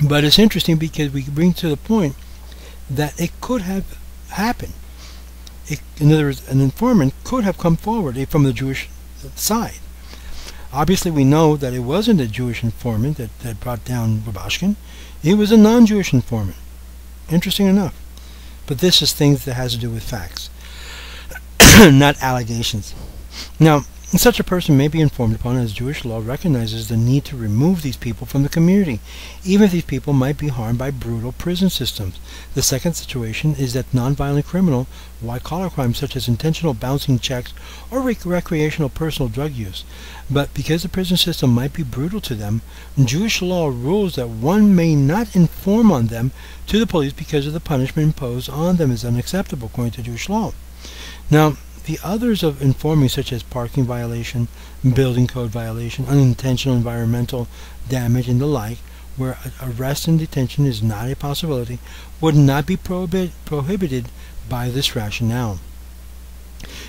But it's interesting because we bring to the point that it could have happened. In other words, an informant could have come forward from the Jewish side. Obviously, we know that it wasn't a Jewish informant that brought down Rabashkin. It was a non-Jewish informant. Interesting enough. But this is things that has to do with facts, not allegations. Now, such a person may be informed upon as Jewish law recognizes the need to remove these people from the community, even if these people might be harmed by brutal prison systems. The second situation is that nonviolent criminal, white-collar crimes such as intentional bouncing checks or recreational personal drug use. But because the prison system might be brutal to them, Jewish law rules that one may not inform on them to the police because of the punishment imposed on them is unacceptable according to Jewish law. Now, the others of informing, such as parking violation, building code violation, unintentional environmental damage, and the like, where arrest and detention is not a possibility, would not be prohibited by this rationale.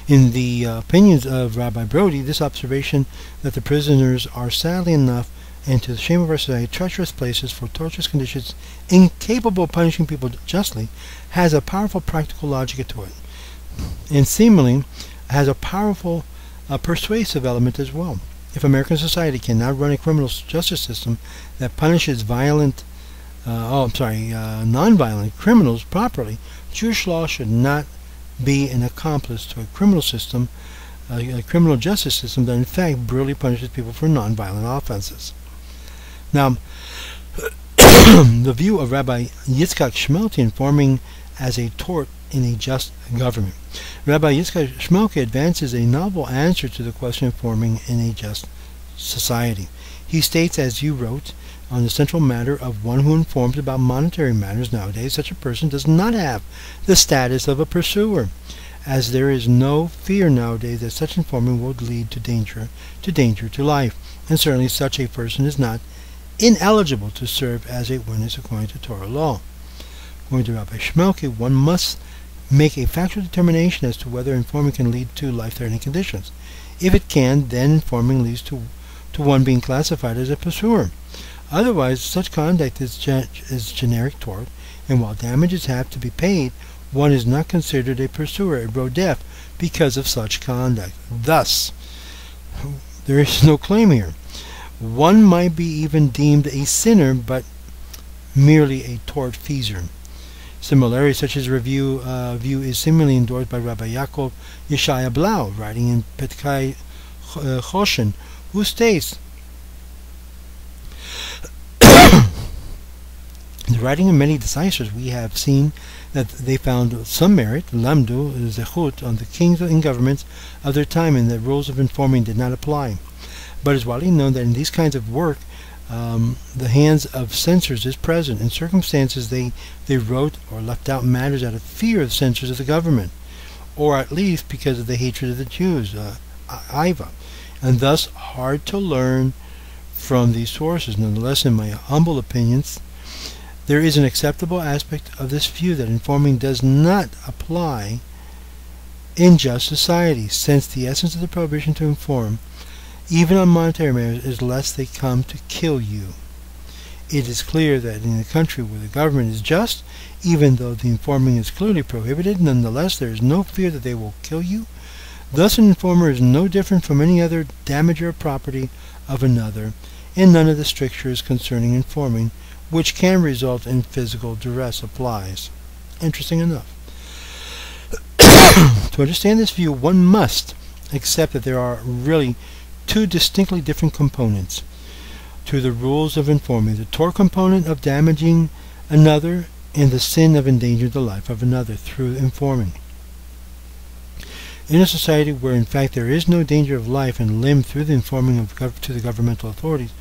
In the opinions of Rabbi Brody, this observation that the prisoners are sadly enough, and to the shame of our society, treacherous places for torturous conditions, incapable of punishing people justly, has a powerful practical logic to it, and seemingly has a powerful persuasive element as well. If American society cannot run a criminal justice system that punishes non-violent criminals properly, Jewish law should not be an accomplice to a criminal system, a criminal justice system that in fact brutally punishes people for non-violent offenses. Now, the view of Rabbi Yitzchak Shmelke informing as a tort in a just government. Rabbi Yitzchak Shmelke advances a novel answer to the question of informing in a just society. He states, as you wrote, on the central matter of one who informs about monetary matters nowadays, such a person does not have the status of a pursuer, as there is no fear nowadays that such informing will lead to danger to life, and certainly such a person is not ineligible to serve as a witness according to Torah law. According to Rabbi Shmelke, one must make a factual determination as to whether informing can lead to life-threatening conditions. If it can, then informing leads to one being classified as a pursuer. Otherwise, such conduct is generic tort, and while damages have to be paid, one is not considered a pursuer, a rodef, because of such conduct. Thus, there is no claim here. One might be even deemed a sinner, but merely a tortfeasor. Similarly, such as view is similarly endorsed by Rabbi Yaakov Yeshaya Blau, writing in Petkai Choshen, who states, in the writing of many decisors, we have seen that they found some merit, lamdu, zechut, on the kings and governments of their time, and that rules of informing did not apply. But it is widely known that in these kinds of work, the hands of censors is present. In circumstances, they wrote or left out matters out of fear of censors of the government, or at least because of the hatred of the Jews, Iva, and thus hard to learn from these sources. Nonetheless, in my humble opinions, There is an acceptable aspect of this view that informing does not apply in just society, since the essence of the prohibition to inform, even on monetary matters, is lest they come to kill you. It is clear that in a country where the government is just, even though the informing is clearly prohibited, nonetheless there is no fear that they will kill you. Thus an informer is no different from any other damager of property of another, and none of the strictures concerning informing, which can result in physical duress, applies. Interesting enough. To understand this view, one must accept that there are really two distinctly different components to the rules of informing: the tort component of damaging another, and the sin of endangering the life of another through informing. In a society where in fact there is no danger of life and limb through the informing to the governmental authorities,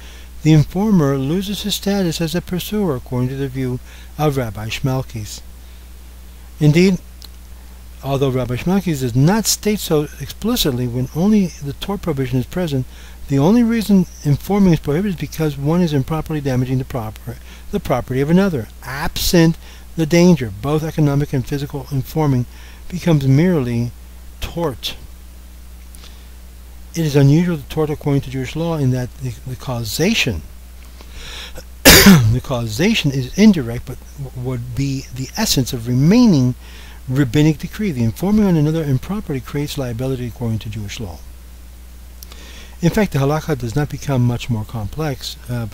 the informer loses his status as a pursuer, according to the view of Rabbi Shmelkis. Indeed, although Rabbi Shmelkis does not state so explicitly, when only the tort prohibition is present, the only reason informing is prohibited is because one is improperly damaging the property of another. Absent the danger, both economic and physical informing becomes merely tort. It is unusual to tort according to Jewish law in that the causation the causation is indirect, but would be the essence of remaining rabbinic decree. The informing on another improperly creates liability according to Jewish law. In fact, the halakha does not become much more complex, the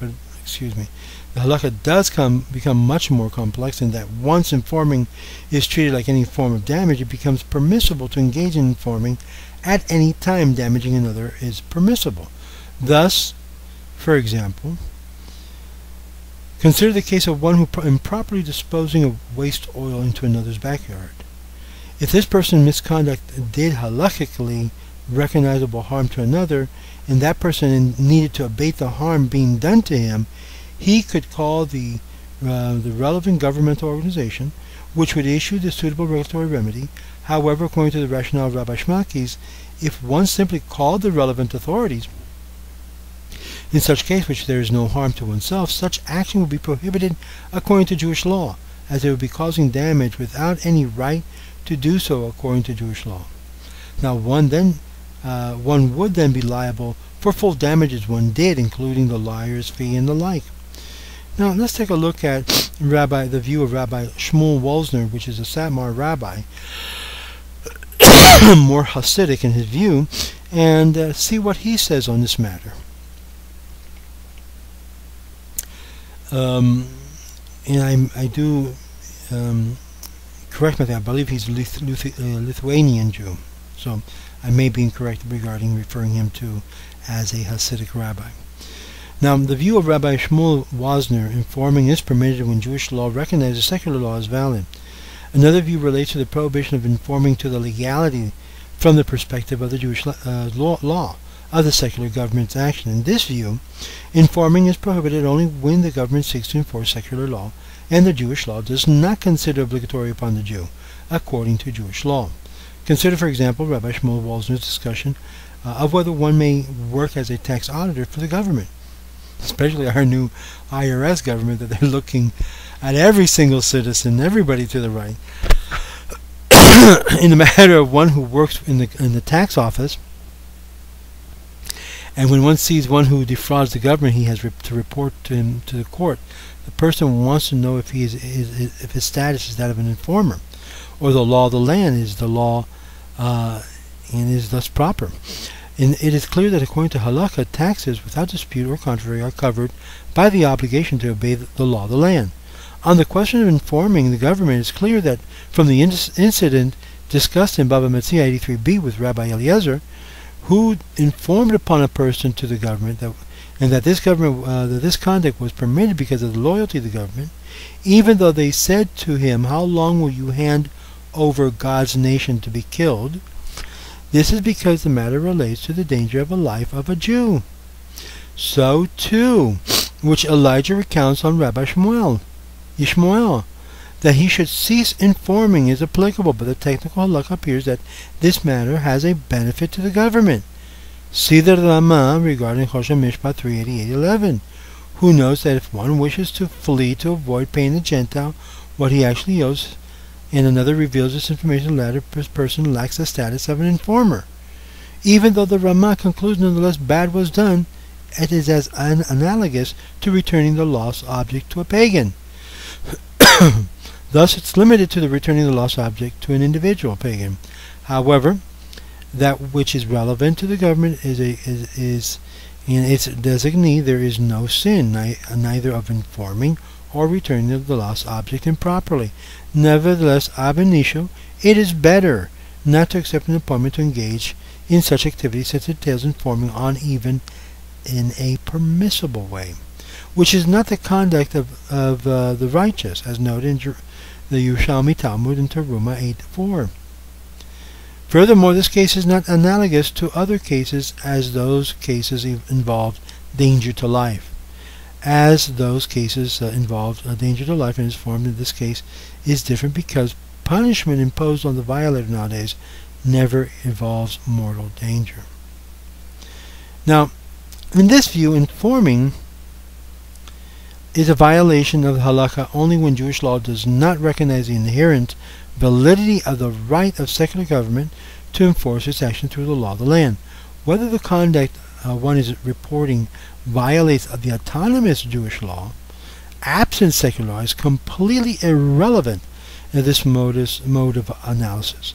halakha does become much more complex in that once informing is treated like any form of damage, it becomes permissible to engage in informing at any time damaging another is permissible. Thus, for example, consider the case of one who improperly disposing of waste oil into another's backyard. If this person's misconduct did halakhically recognizable harm to another, and that person needed to abate the harm being done to him, he could call the relevant governmental organization, which would issue the suitable regulatory remedy. However, according to the rationale of Rabbi Shmelkis, if one simply called the relevant authorities, in such case which there is no harm to oneself, such action would be prohibited according to Jewish law, as it would be causing damage without any right to do so according to Jewish law. Now one would then be liable for full damages one did, including the liar's fee and the like. Now let's take a look at the view of Rabbi Shmuel Wolzner, which is a Satmar rabbi, more Hasidic in his view, and see what he says on this matter. And I do correct myself. I believe he's a Lithuanian Jew, so I may be incorrect regarding referring him to as a Hasidic rabbi. Now, the view of Rabbi Shmuel Wolzner, informing is permitted when Jewish law recognizes secular law as valid. Another view relates to the prohibition of informing to the legality from the perspective of the Jewish law of the secular government's action. In this view, informing is prohibited only when the government seeks to enforce secular law, and the Jewish law does not consider obligatory upon the Jew, according to Jewish law. Consider, for example, Rabbi Shmuel Wolzner's discussion of whether one may work as a tax auditor for the government, especially our new IRS government, that they're looking at every single citizen, everybody to the right. In the matter of one who works in the tax office, and when one sees one who defrauds the government, he has to report to the court. The person wants to know if if his status is that of an informer, or the law of the land is the law and is thus proper. And it is clear that according to halakha, taxes without dispute or controversy are covered by the obligation to obey the law of the land. On the question of informing the government, it is clear that from the incident discussed in Baba Metzia 83b with Rabbi Eliezer, who informed upon a person to the government that this conduct was permitted because of the loyalty to the government, even though they said to him, "How long will you hand over God's nation to be killed?" This is because the matter relates to the danger of a life of a Jew. So too, which Elijah recounts on Rabbi Ishmael, that he should cease informing is applicable, but the technical halakha appears that this matter has a benefit to the government. See the Rama regarding Choshen Mishpat 388:11. who knows that if one wishes to flee to avoid paying the Gentile what he actually owes, and another reveals this information, the latter person lacks the status of an informer. Even though the Ramah concludes nonetheless bad was done, it is as analogous to returning the lost object to a pagan. Thus, it's limited to the returning the lost object to an individual pagan. However, that which is relevant to the government is in its designee. There is no sin, neither of informing or returning the lost object improperly. Nevertheless, ab initio, it is better not to accept an appointment to engage in such activity, since it entails informing on even in a permissible way, which is not the conduct of the righteous, as noted in the Yerushalmi Talmud in Teruma 8:4. Furthermore, this case is not analogous to other cases, as those cases involved danger to life. As those cases involved a danger to life, and is formed in this case is different because punishment imposed on the violator nowadays never involves mortal danger. Now, in this view, informing is a violation of the halakha only when Jewish law does not recognize the inherent validity of the right of secular government to enforce its action through the law of the land. Whether the conduct one is reporting violates the autonomous Jewish law, absent secular law, is completely irrelevant in this mode of analysis.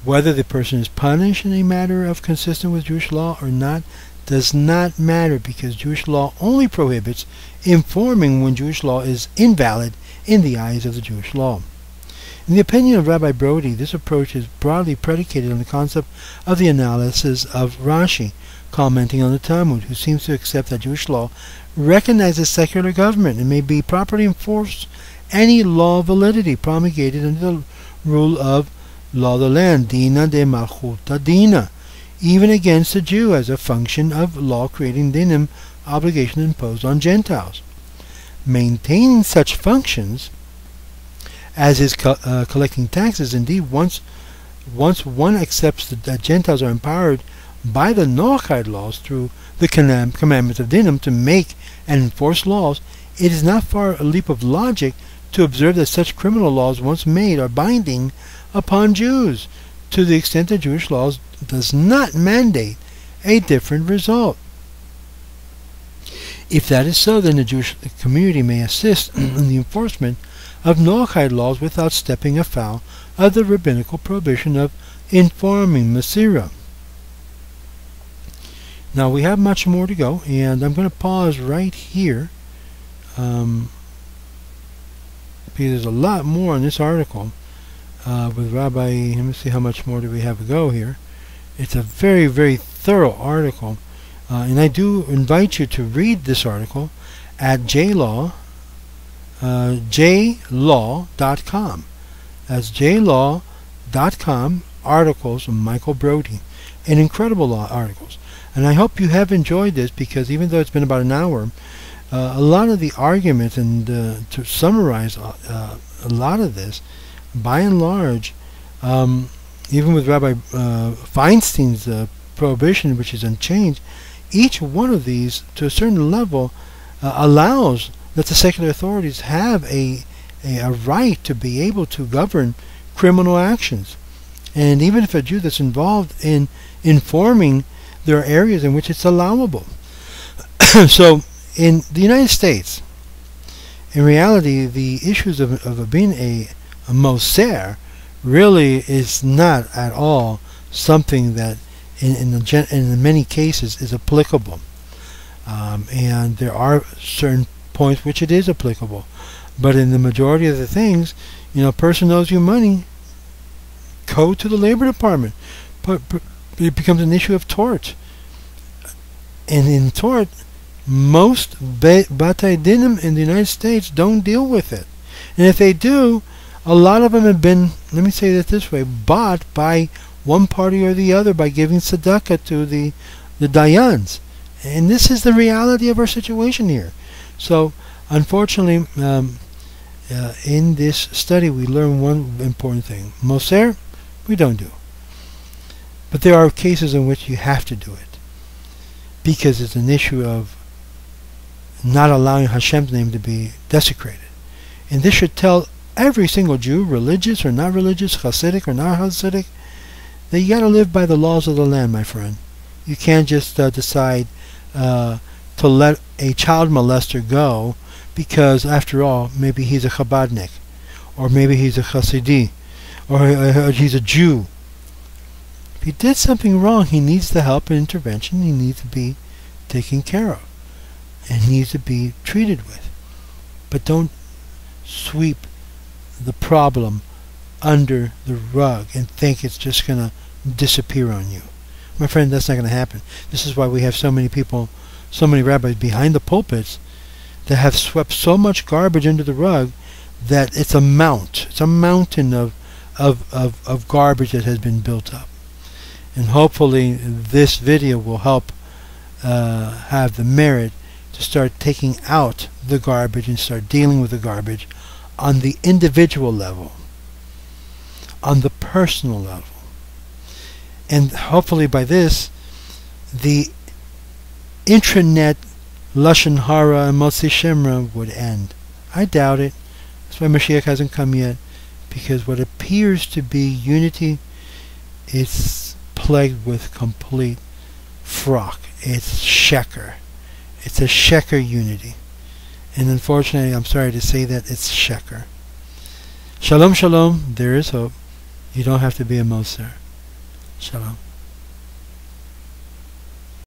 Whether the person is punished in a matter of consistent with Jewish law or not does not matter, because Jewish law only prohibits informing when Jewish law is invalid in the eyes of the Jewish law. In the opinion of Rabbi Brody, this approach is broadly predicated on the concept of the analysis of Rashi, commenting on the Talmud, who seems to accept that Jewish law recognizes secular government and may be properly enforced any law of validity promulgated under the rule of law of the land, dina de malchuta dina, even against the Jew, as a function of law creating dinim, obligation imposed on Gentiles. Maintaining such functions, as is collecting taxes, indeed, once one accepts that Gentiles are empowered by the Noachide laws through the commandments of dinim to make and enforce laws, it is not far a leap of logic to observe that such criminal laws once made are binding upon Jews, to the extent that Jewish laws does not mandate a different result. If that is so, then the Jewish community may assist in the enforcement of Noachide laws without stepping afoul of the rabbinical prohibition of informing Masira. Now, we have much more to go, and I'm going to pause right here because there's a lot more in this article with Rabbi. Let me see how much more do we have to go here. It's a very, very thorough article, and I do invite you to read this article at jlaw.com. That's jlaw.com, articles from Michael Brody, and incredible law articles. And I hope you have enjoyed this, because even though it's been about an hour, a lot of the arguments, and to summarize a lot of this, by and large, even with Rabbi Feinstein's prohibition, which is unchanged, each one of these, to a certain level, allows that the secular authorities have a right to be able to govern criminal actions. And even if a Jew that's involved in informing, there are areas in which it's allowable. So, in the United States, in reality, the issues of being a Moser really is not at all something that in many cases is applicable. And there are certain points which it is applicable. But in the majority of the things, a person owes you money, go to the Labor Department. It becomes an issue of tort. And in tort, most Batei Dinim in the United States don't deal with it. And if they do, a lot of them have been, let me say that this way, bought by one party or the other by giving tzedakah to the dayans. And this is the reality of our situation here. So, unfortunately, in this study, we learn one important thing. Moser, we don't do. But there are cases in which you have to do it, because it's an issue of not allowing Hashem's name to be desecrated. And this should tell every single Jew, religious or not religious, Hasidic or not Hasidic, that you got to live by the laws of the land, my friend. You can't just decide to let a child molester go because, after all, maybe he's a Chabadnik, or maybe he's a Hasidi, or he's a Jew. If he did something wrong, he needs the help and intervention. He needs to be taken care of, and needs to be treated with. But don't sweep the problem under the rug and think it's just going to disappear on you. My friend, that's not going to happen. This is why we have so many people, so many rabbis behind the pulpits that have swept so much garbage under the rug that it's a mount. It's a mountain of garbage that has been built up. And hopefully this video will help have the merit to start taking out the garbage and start dealing with the garbage on the individual level, on the personal level. And hopefully by this, the intranet Lashon Hara and Motzi Shemra would end. I doubt it. That's why Mashiach hasn't come yet, because what appears to be unity is plagued with complete frock. It's sheker. It's a sheker unity. And unfortunately, I'm sorry to say that, it's sheker. Shalom, shalom. There is hope. You don't have to be a Moser. Shalom.